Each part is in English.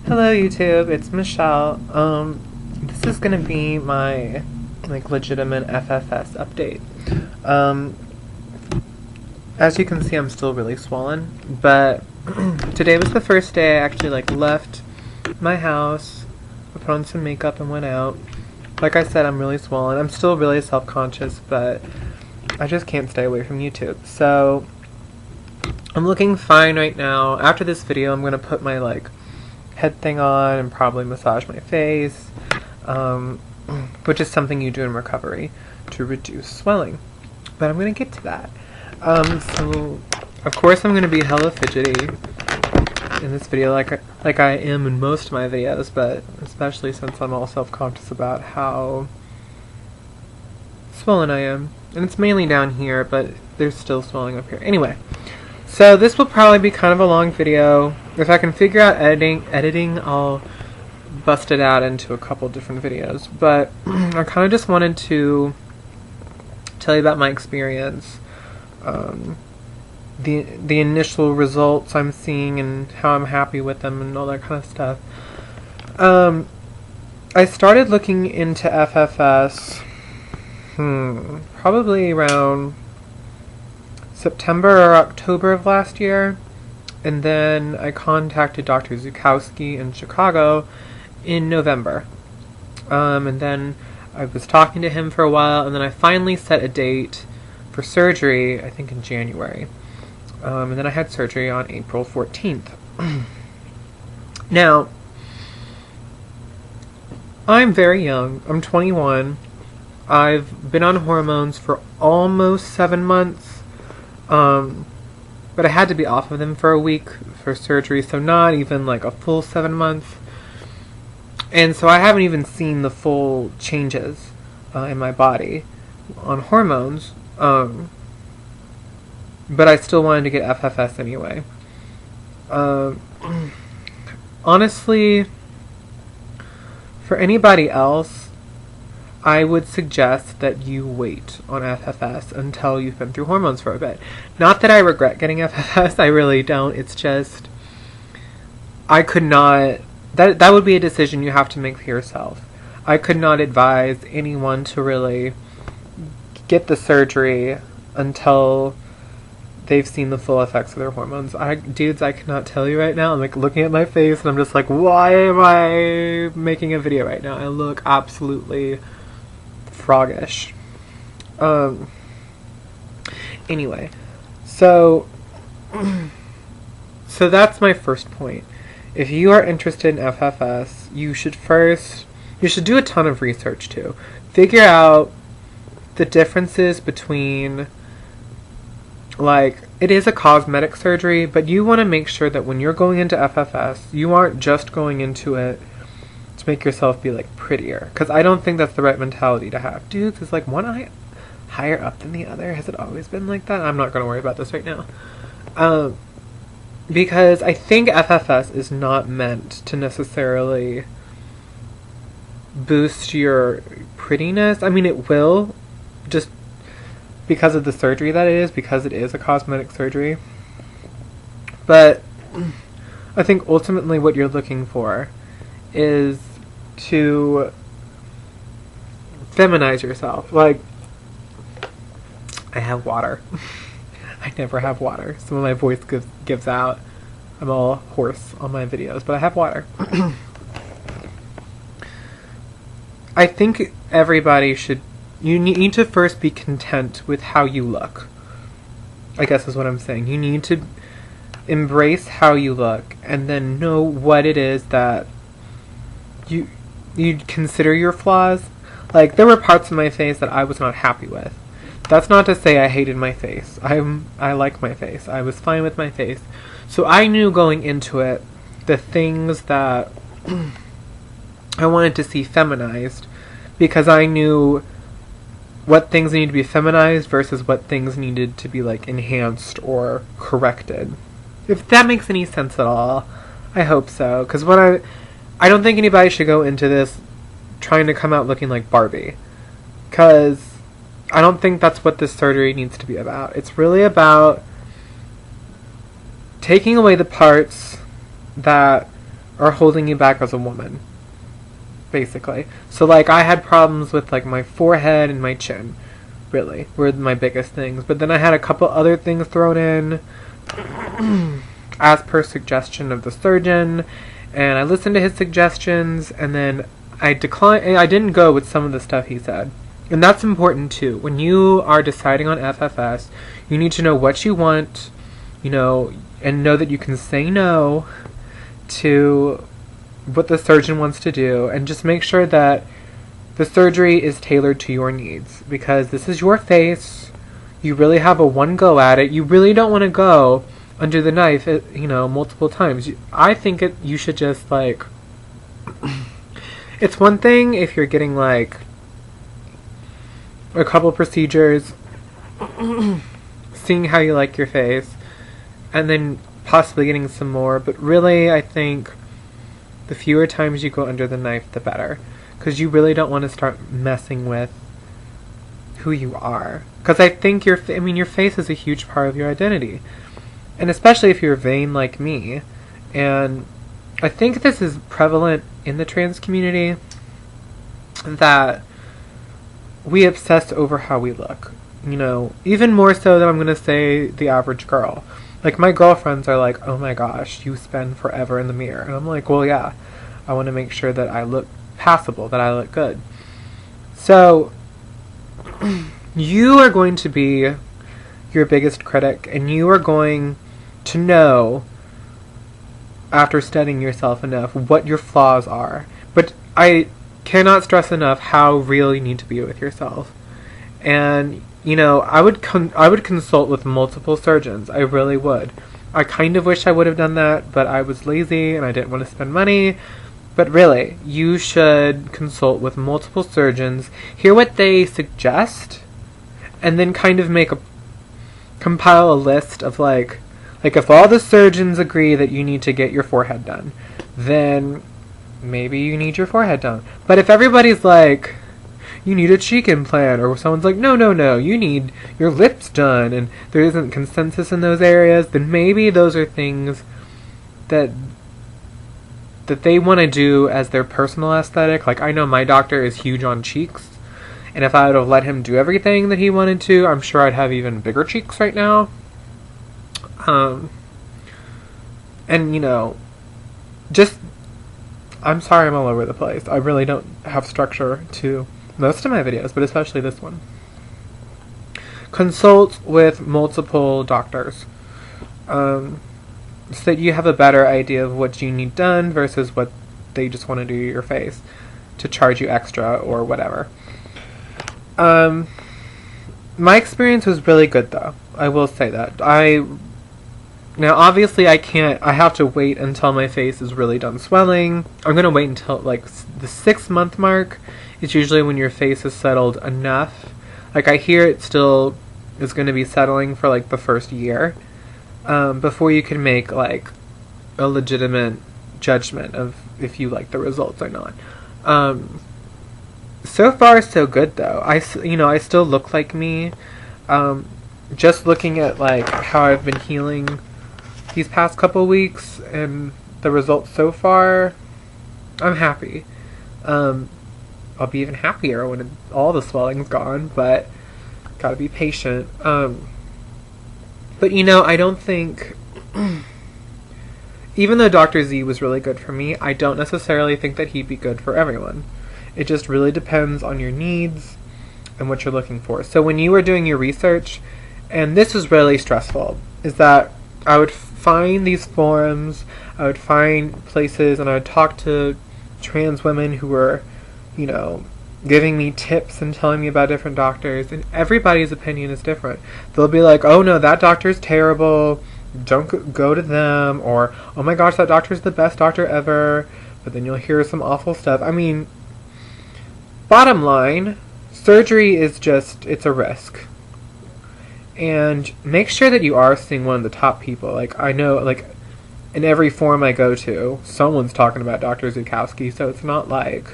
Hello YouTube, it's Michelle. This is gonna be my legitimate FFS update. As you can see, I'm still really swollen, but today was the first day I actually left my house. I put on some makeup and went out. Like I said, I'm really swollen. I'm still really self-conscious, but I just can't stay away from YouTube. So I'm looking fine right now. After this video, I'm gonna put my head thing on and probably massage my face, which is something you do in recovery to reduce swelling. But I'm gonna get to that. So of course I'm gonna be hella fidgety in this video, like I am in most of my videos, but especially since I'm all self-conscious about how swollen I am. And it's mainly down here, but there's still swelling up here. Anyway, so this will probably be kind of a long video. If I can figure out editing, I'll bust it out into a couple different videos. But I kind of just wanted to tell you about my experience, the initial results I'm seeing and how I'm happy with them and all that kind of stuff. I started looking into FFS probably around September or October of last year, and then I contacted Dr. Zukowski in Chicago in November. And then I was talking to him for a while, and then I finally set a date for surgery, I think in January. And then I had surgery on April 14th. Now, I'm very young. I'm 21. I've been on hormones for almost 7 months. But I had to be off of them for a week for surgery, so not even a full 7 months. And so I haven't even seen the full changes in my body on hormones. But I still wanted to get FFS anyway. Honestly, for anybody else, I would suggest that you wait on FFS until you've been through hormones for a bit. Not that I regret getting FFS, I really don't. It's just, I could not, that would be a decision you have to make for yourself. I could not advise anyone to really get the surgery until they've seen the full effects of their hormones. Dudes, I cannot tell you right now. I'm looking at my face and I'm just why am I making a video right now? I look absolutely froggish. Anyway, so that's my first point. If you are interested in FFS, you should do a ton of research too. Figure out the differences between, it is a cosmetic surgery, but you want to make sure that when you're going into FFS, you aren't just going into it to make yourself be prettier, because I don't think that's the right mentality to have. Dudes, is one eye higher up than the other? Has it always been like that? I'm not going to worry about this right now, because I think FFS is not meant to necessarily boost your prettiness. I mean, it will, just because of the surgery that it is, because it is a cosmetic surgery. But I think ultimately what you're looking for is to feminize yourself. I have water. I never have water. Some of my voice gives out. I'm all hoarse on my videos, but I have water. I think everybody you need to first be content with how you look, I guess is what I'm saying. You need to embrace how you look and then know what it is that you consider your flaws. There were parts of my face that I was not happy with. That's not to say I hated my face. I like my face. I was fine with my face. So I knew going into it the things that I wanted to see feminized, because I knew what things needed to be feminized versus what things needed to be enhanced or corrected. If that makes any sense at all. I hope so, because I don't think anybody should go into this trying to come out looking like Barbie, because I don't think that's what this surgery needs to be about. It's really about taking away the parts that are holding you back as a woman, basically. So, like, I had problems with, like, my forehead and my chin, really, were my biggest things. But then I had a couple other things thrown in, as per suggestion of the surgeon, and I listened to his suggestions, and then I didn't go with some of the stuff he said. And that's important, too. When you are deciding on FFS, you need to know what you want, you know, and know that you can say no to what the surgeon wants to do, and just make sure that the surgery is tailored to your needs, because this is your face. You really have a one go at it. You really don't want to go under the knife, you know, multiple times. I think you should just, like, it's one thing if you're getting, like, a couple procedures, seeing how you like your face, and then possibly getting some more. But really, I think the fewer times you go under the knife, the better. Because you really don't want to start messing with who you are. Because I think your face is a huge part of your identity. And especially if you're vain like me. And I think this is prevalent in the trans community, that we obsess over how we look. You know, even more so than I'm going to say the average girl. Like, my girlfriends are like, oh my gosh, you spend forever in the mirror. And I'm like, well, yeah, I want to make sure that I look passable, that I look good. So, you are going to be your biggest critic, and you are going to know, after studying yourself enough, what your flaws are. But I cannot stress enough how real you need to be with yourself. And, you know, I would consult with multiple surgeons. I really would. I kind of wish I would have done that, but I was lazy and I didn't want to spend money. But really, you should consult with multiple surgeons, hear what they suggest, and then kind of compile a list of, like if all the surgeons agree that you need to get your forehead done, then maybe you need your forehead done. But if everybody's like, you need a cheek implant, or someone's like, no, you need your lips done, and there isn't consensus in those areas, then maybe those are things that they want to do as their personal aesthetic. Like, I know my doctor is huge on cheeks, and if I would have let him do everything that he wanted to, I'm sure I'd have even bigger cheeks right now. And, you know, I'm sorry I'm all over the place. I really don't have structure to most of my videos, but especially this one. Consult with multiple doctors, so that you have a better idea of what you need done versus what they just want to do to your face to charge you extra or whatever. My experience was really good, though. I will say that. Now, obviously, I have to wait until my face is really done swelling. I'm going to wait until, like, the 6-month mark is usually when your face is settled enough. Like, I hear it still is going to be settling for, like, the first year, before you can make, like, a legitimate judgment of if you like the results or not. So far, so good, though. I still look like me. Just looking at, like, how I've been healing these past couple weeks and the results so far, I'm happy. I'll be even happier when all the swelling's gone, but gotta be patient. But, you know, I don't think, even though Dr. Z was really good for me, I don't necessarily think that he'd be good for everyone. It just really depends on your needs and what you're looking for. So when you were doing your research, and this was really stressful, is that I would find these forums, I would find places, and I would talk to trans women who were, you know, giving me tips and telling me about different doctors, and everybody's opinion is different. They'll be like, oh no, that doctor's terrible, don't go to them, or oh my gosh, that doctor's the best doctor ever, but then you'll hear some awful stuff. I mean, bottom line, surgery is just, it's a risk. And make sure that you are seeing one of the top people. Like, I know, like, in every forum I go to, someone's talking about Dr. Zukowski, so it's not like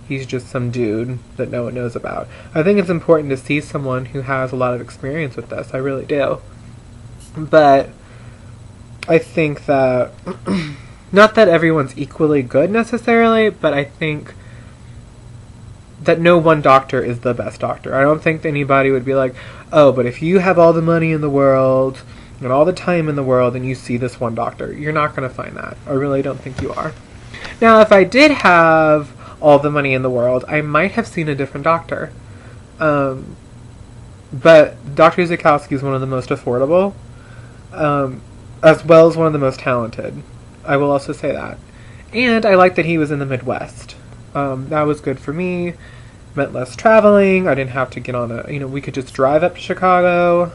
he's just some dude that no one knows about. I think it's important to see someone who has a lot of experience with this. I really do. But I think that Not that everyone's equally good necessarily, but I think that no one doctor is the best doctor. I don't think anybody would be like, oh, but if you have all the money in the world and all the time in the world and you see this one doctor, you're not going to find that. I really don't think you are. Now, if I did have all the money in the world, I might have seen a different doctor. But Dr. Zukowski is one of the most affordable, as well as one of the most talented. I will also say that. And I like that he was in the Midwest. That was good for me. Meant less traveling. I didn't have to get on we could just drive up to Chicago.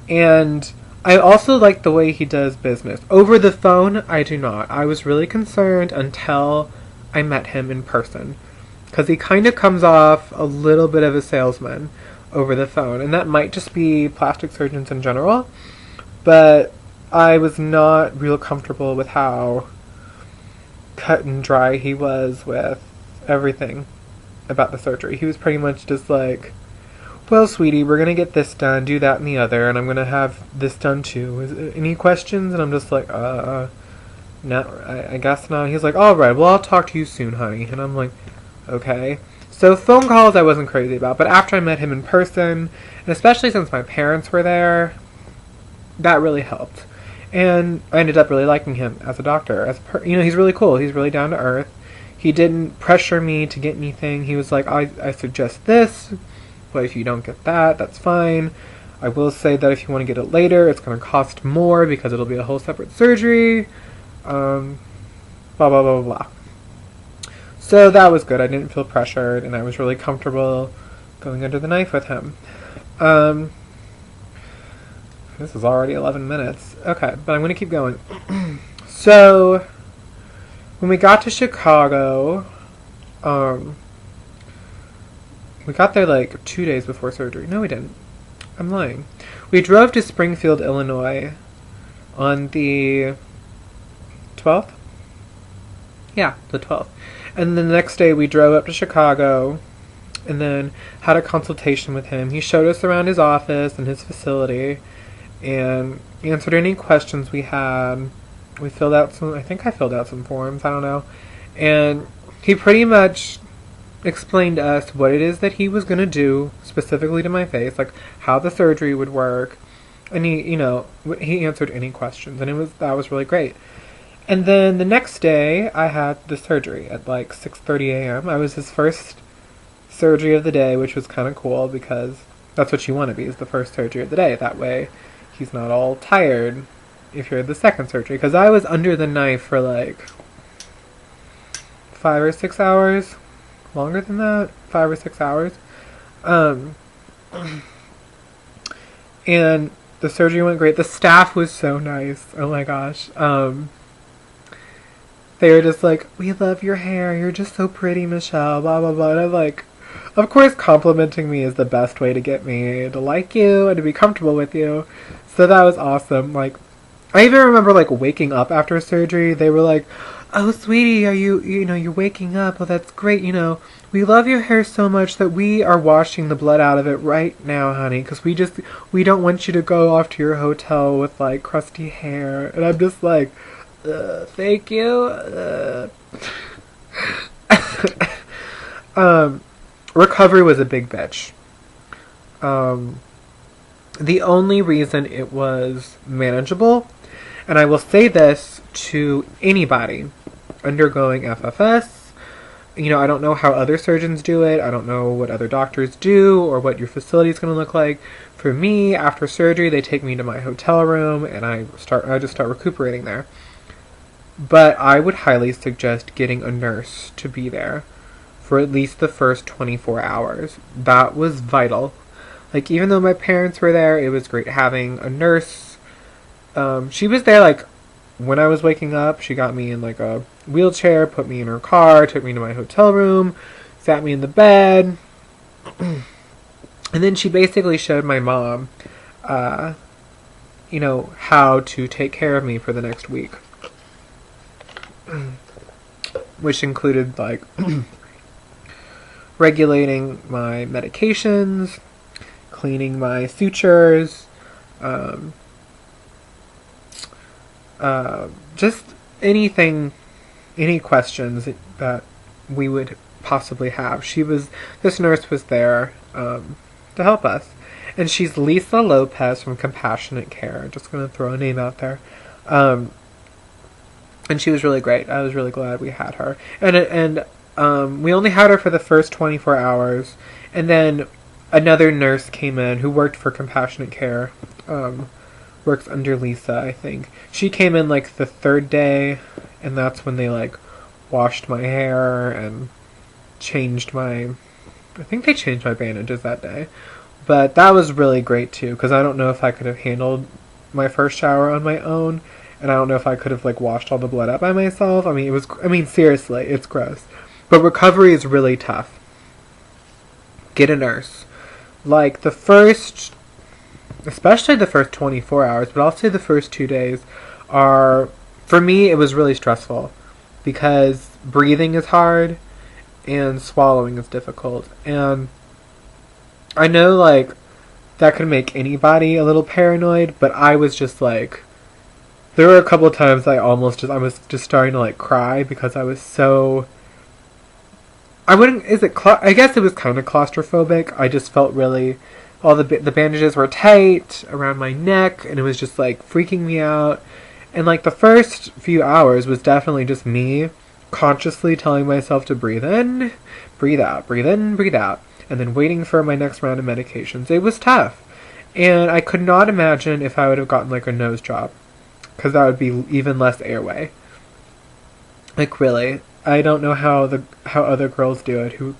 And I also like the way he does business. Over the phone, I do not. I was really concerned until I met him in person. Because he kind of comes off a little bit of a salesman over the phone. And that might just be plastic surgeons in general. But I was not real comfortable with how cut and dry he was with everything about the surgery. He was pretty much just like, well, sweetie, we're going to get this done, do that and the other, and I'm going to have this done too. Any questions? And I'm just like, no, I guess not. He's like, all right, well, I'll talk to you soon, honey. And I'm like, okay. So phone calls I wasn't crazy about, but after I met him in person, and especially since my parents were there, that really helped. And I ended up really liking him as a doctor. He's really cool. He's really down to earth. He didn't pressure me to get anything. He was like, I suggest this, but if you don't get that, that's fine. I will say that if you want to get it later, it's going to cost more because it'll be a whole separate surgery. Blah, blah, blah, blah, blah. So that was good. I didn't feel pressured, and I was really comfortable going under the knife with him. This is already 11 minutes. Okay, but I'm going to keep going. So, when we got to Chicago, we got there like 2 days before surgery. No, we didn't. I'm lying. We drove to Springfield, Illinois on the 12th? Yeah, the 12th. And then the next day we drove up to Chicago and then had a consultation with him. He showed us around his office and his facility and answered any questions we had. We filled out I think I filled out some forms, I don't know. And he pretty much explained to us what it is that he was going to do, specifically to my face, like how the surgery would work. And he answered any questions, and that was really great. And then the next day, I had the surgery at like 6:30 a.m. I was his first surgery of the day, which was kind of cool because that's what you want to be, is the first surgery of the day. That way, he's not all tired if you're the second surgery. Because I was under the knife for like 5 or 6 hours. Longer than that? 5 or 6 hours. And the surgery went great. The staff was so nice. Oh my gosh. They were just like, we love your hair. You're just so pretty, Michelle. Blah, blah, blah. And I'm like, of course, complimenting me is the best way to get me to like you and to be comfortable with you. So that was awesome. Like, I even remember like waking up after surgery. They were like, oh, sweetie, are you're waking up. Well, that's great. We love your hair so much that we are washing the blood out of it right now, honey. Because we don't want you to go off to your hotel with like crusty hair. And I'm just like, thank you. Recovery was a big bitch. The only reason it was manageable, and I will say this to anybody undergoing FFS, I don't know how other surgeons do it. I don't know what other doctors do or what your facility is going to look like. For me, after surgery, they take me to my hotel room and I just start recuperating there. But I would highly suggest getting a nurse to be there for at least the first 24 hours. That was vital. Like, even though my parents were there, it was great having a nurse. She was there, like, when I was waking up. She got me in, like, a wheelchair, put me in her car, took me to my hotel room, sat me in the bed. And then she basically showed my mom, how to take care of me for the next week. Which included, like, regulating my medications, cleaning my sutures, just anything, any questions that we would possibly have. This nurse was there to help us. And she's Lisa Lopez from Compassionate Care. Just going to throw a name out there. And she was really great. I was really glad we had her. And we only had her for the first 24 hours. And then another nurse came in who worked for Compassionate Care. Works under Lisa, I think. She came in like the third day. And that's when they like washed my hair and changed my... I think they changed my bandages that day. But that was really great too. Because I don't know if I could have handled my first shower on my own. And I don't know if I could have, like, washed all the blood out by myself. I mean, seriously, it's gross. But recovery is really tough. Get a nurse. Like, especially the first 24 hours, but I'll say the first 2 days for me, it was really stressful. Because breathing is hard, and swallowing is difficult. And I know, like, that could make anybody a little paranoid, but I was just, like... There were a couple of times I was just starting to like cry because I was so... I guess it was kind of claustrophobic. I just felt really... All the bandages were tight around my neck and it was just like freaking me out. And like the first few hours was definitely just me consciously telling myself to breathe in, breathe out, breathe in, breathe out. And then waiting for my next round of medications. It was tough. And I could not imagine if I would have gotten like a nose job. Because that would be even less airway. Like, really. I don't know how other girls do it who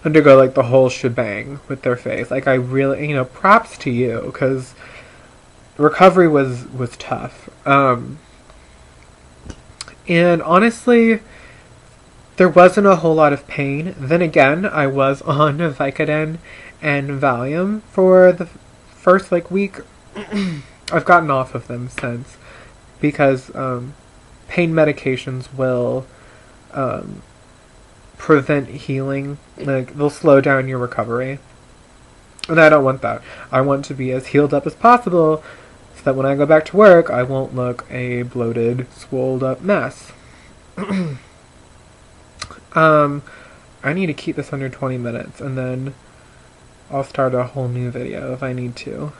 undergo, like, the whole shebang with their face. Like, I really, props to you, because recovery was tough. And honestly, there wasn't a whole lot of pain. Then again, I was on Vicodin and Valium for the first, like, week. I've gotten off of them since because pain medications will prevent healing. Like, they'll slow down your recovery. And I don't want that. I want to be as healed up as possible so that when I go back to work, I won't look a bloated, swolled up mess. I need to keep this under 20 minutes and then I'll start a whole new video if I need to.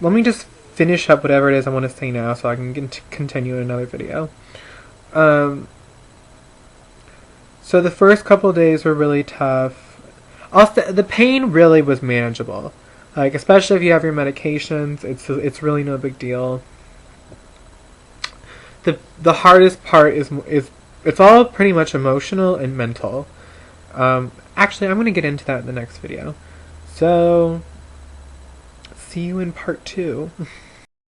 Let me just finish up whatever it is I want to say now so I can continue in another video. So the first couple of days were really tough. The pain really was manageable. Like, especially if you have your medications, it's really no big deal. The hardest part is it's all pretty much emotional and mental. Actually, I'm going to get into that in the next video. So... see you in part 2.